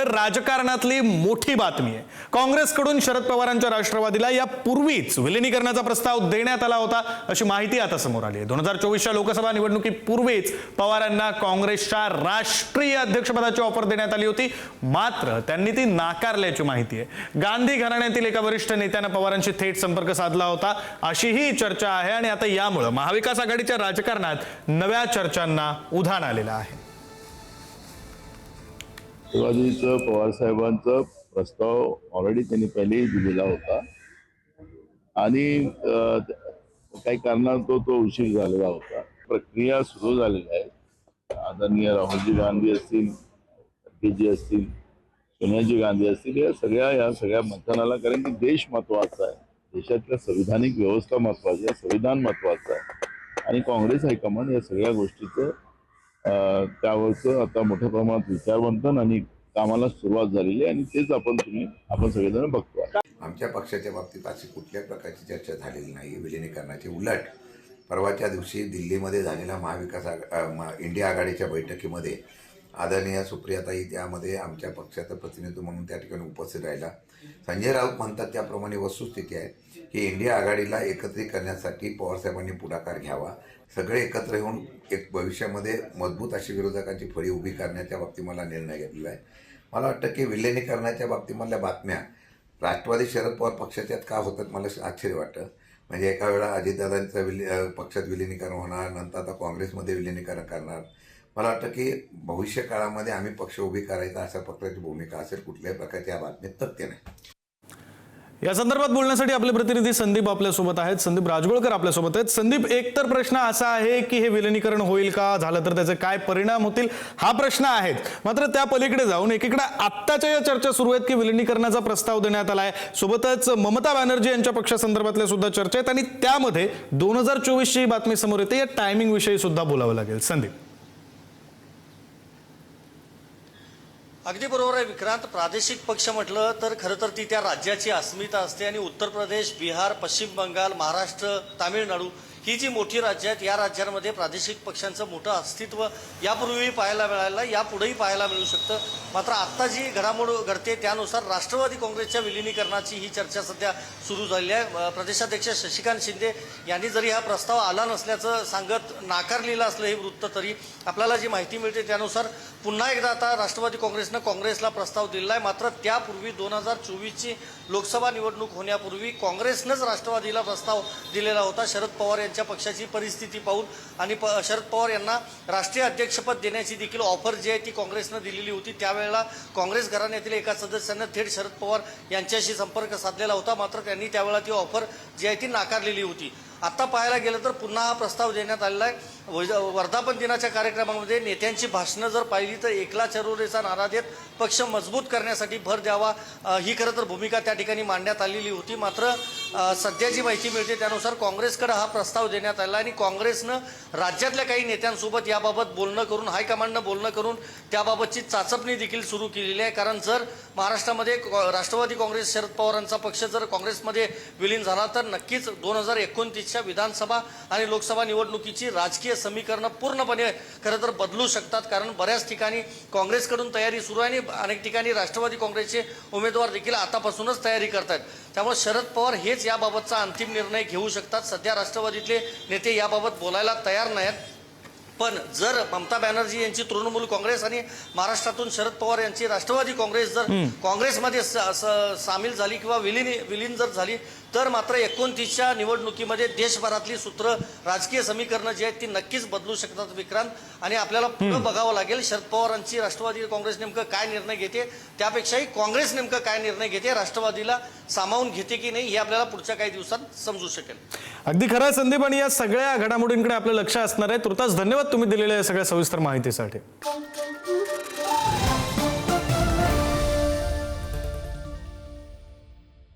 तर राजकारणातली मोठी बातमी आहे। काँग्रेसकडून शरद पवारांच्या राष्ट्रवादीला यापूर्वीच विलीनीकरणाचा प्रस्ताव देण्यात आला होता अशी माहिती आता समोर आली आहे। 2024च्या लोकसभा निवडणुकीपूर्वीच पवारांना काँग्रेसच्या राष्ट्रीय अध्यक्षपदाची ऑफर देण्यात आली होती, मात्र त्यांनी ती नाकारल्याची माहिती आहे। गांधी घराण्यातील एका वरिष्ठ नेत्याने पवारांशी थेट संपर्क साधला होता अशीही चर्चा आहे आणि आता यामुळे महाविकास आघाडीच्या राजकारणात नव्या चर्चांना उधाण आलेलं आहे। राष्ट्रवादीचं पवार साहेबांचा प्रस्ताव ऑलरेडी त्यांनी पहिलेही दिलेला होता आणि काही कारणास्तव तो उशीर झालेला होता। प्रक्रिया सुरू झालेली आहे। आदरणीय राहुलजी गांधी असतील, खडगेजी असतील, सोनियाजी गांधी असतील, या सगळ्या मतदानाला, कारण की देश महत्वाचा आहे, देशातल्या संविधानिक व्यवस्था महत्वाची आहे, संविधान महत्वाचं आहे आणि काँग्रेस हायकमांड या सगळ्या गोष्टीचं त्यावरचं आता मोठ्या प्रमाणात विचारमंथन आणि कामाला सुरुवात झालेली आहे आणि तेच आपण सगळेजण बघतो। आमच्या पक्षाच्या बाबतीत अशी कुठल्याच प्रकारची चर्चा झालेली नाही विलीनीकरणाची। उलट परवाच्या दिवशी दिल्लीमध्ये झालेल्या महाविकास इंडिया आघाडीच्या बैठकीमध्ये आदरणीय सुप्रियाताई त्यामध्ये आमच्या पक्षाचं प्रतिनिधित्व म्हणून त्या ठिकाणी उपस्थित राहिला। संजय राऊत म्हणतात त्याप्रमाणे वस्तुस्थिती आहे की इंडिया आघाडीला एकत्रित करण्यासाठी पवारसाहेबांनी पुढाकार घ्यावा, सगळे एकत्र येऊन एक भविष्यामध्ये मजबूत अशी विरोधकांची फळी उभी करण्याच्या बाबतीत मला निर्णय घेतलेला आहे। मला वाटतं की विलीनीकरणाच्या बाबतीमधल्या बातम्या राष्ट्रवादी शरद पवार पक्षाच्यात का होतात मला आश्चर्य वाटतं। म्हणजे एका वेळा अजितदादांचं पक्षात विलीनीकरण होणार, नंतर आता काँग्रेसमध्ये विलीनीकरण करणार। मला वाटतं की भविष्य काळामध्ये आम्ही पक्ष उभी करायचा अशा पक्षाची भूमिका असेल, कुठल्याही प्रकारच्या बातमीत तथ्य नाही। या संदर्भात बोलण्यासाठी आपले प्रतिनिधी संदीप आपल्यासोबत आहेत। संदीप राजगोळकर आपल्यासोबत आहेत। संदीप, एक तर प्रश्न असा आहे की हे विलीनीकरण होईल का, झालं तर त्याचे काय परिणाम होतील, हा प्रश्न आहे। मात्र त्या पलीकडे जाऊन एकीकडे आत्ताच्या या चर्चा सुरू आहेत की विलीनीकरणाचा प्रस्ताव देण्यात आलाय, सोबतच ममता बॅनर्जी यांच्या पक्षासंदर्भातल्या सुद्धा चर्चा आहेत आणि त्यामध्ये 2024ची बातमी समोर येते। या टायमिंग विषयी सुद्धा बोलावं लागेल। संदीप, अगदी बरोबर आहे विक्रांत। प्रादेशिक पक्ष म्हटलं तर खरं तर ती त्या राज्याची अस्मिता असते आणि उत्तर प्रदेश, बिहार, पश्चिम बंगाल, महाराष्ट्र, तामिळनाडू ही जी मोठी राज्य आहेत, या राज्यांमध्ये प्रादेशिक पक्षांचं मोठं अस्तित्व यापूर्वी पाहायला मिळालं, यापुढेही पाहायला मिळू शकतं। मात्र आत्ता जी घडामोड घडते त्यानुसार राष्ट्रवादी काँग्रेसच्या विलीनीकरणाची ही चर्चा सध्या सुरू झाली आहे। प्रदेशाध्यक्ष शशिकांत शिंदे यांनी जरी हा प्रस्ताव आला नसल्याचं सांगत नाकारलेलं असलं हे वृत्त, तरी आपल्याला जी माहिती मिळते त्यानुसार पुन्हा एकदा आता राष्ट्रवादी काँग्रेसला प्रस्ताव दिला आहे। मात्र त्यापूर्वी 2024ची लोकसभा निवडणूक होण्यापूर्वी काँग्रेसनंच राष्ट्रवादीला प्रस्ताव दिलेला होता शरद पवार यांच्या पक्षाची परिस्थिती पाहून, आणि शरद पवार यांना राष्ट्रीय अध्यक्षपद देण्याची देखील ऑफर जी आहे ती काँग्रेसनं दिलेली होती। त्यावेळेला काँग्रेस घराण्यातील एका सदस्यानं थेट शरद पवार यांच्याशी संपर्क साधलेला होता, मात्र त्यांनी त्यावेळेला ती ऑफर जी आहे ती नाकारलेली होती। आता पाहायला गेलं तर पुन्हा हा प्रस्ताव देण्यात आलेला आहे। वर्धापन दिनाच्या कार्यक्रमामध्ये नेत्यांची भाषणं जर पाहिली तर एकला चरोरेचा नारा देत पक्ष मजबूत करण्यासाठी भर द्यावा ही खरं तर भूमिका त्या ठिकाणी मांडण्यात आलेली होती। मात्र सध्या जी माहिती मिळते त्यानुसार काँग्रेसकडे हा प्रस्ताव देण्यात आला आणि काँग्रेसनं राज्यातल्या काही नेत्यांसोबत याबाबत बोलणं करून, हायकमांडनं बोलणं करून त्याबाबतची चाचपणी देखील सुरू केलेली आहे। कारण जर महाराष्ट्रामध्ये राष्ट्रवादी काँग्रेस शरद पवारांचा पक्ष जर काँग्रेसमध्ये विलीन झाला तर नक्कीच 2029च्या विधानसभा आणि लोकसभा निवडणुकीची राजकीय समीकरणं पूर्णपणे खरं तर बदलू शकतात। कारण बऱ्याच ठिकाणी काँग्रेसकडून तयारी सुरू आहे आणि अनेक ठिकाणी राष्ट्रवादी काँग्रेसचे उमेदवार देखील आतापासूनच तयारी करतात। त्यामुळे शरद पवार हेच याबाबतचा अंतिम निर्णय घेऊ शकतात। सध्या राष्ट्रवादीतले नेते याबाबत बोलायला तयार नाहीत, पण जर ममता बॅनर्जी यांची तृणमूल काँग्रेस आणि महाराष्ट्रातून शरद पवार यांची राष्ट्रवादी काँग्रेस जर काँग्रेसमध्ये सामील झाली किंवा विलीन जर झाली तर मात्र 29च्या निवडणुकीमध्ये देशभरातली सूत्र, राजकीय समीकरणं जी आहेत ती नक्कीच बदलू शकतात विक्रांत। आणि आपल्याला पुढे बघावं लागेल शरद पवारांची राष्ट्रवादी काँग्रेस नेमकं काय निर्णय घेते, त्यापेक्षाही काँग्रेस नेमकं काय निर्णय घेते, राष्ट्रवादीला सामावून घेते की नाही हे आपल्याला पुढच्या काही दिवसात समजू शकेल। अगदी खरं संदीप, आणि या सगळ्या घडामोडींकडे आपलं लक्ष असणार आहे। तुर्तास धन्यवाद तुम्ही दिलेल्या सगळ्या सविस्तर माहितीसाठी।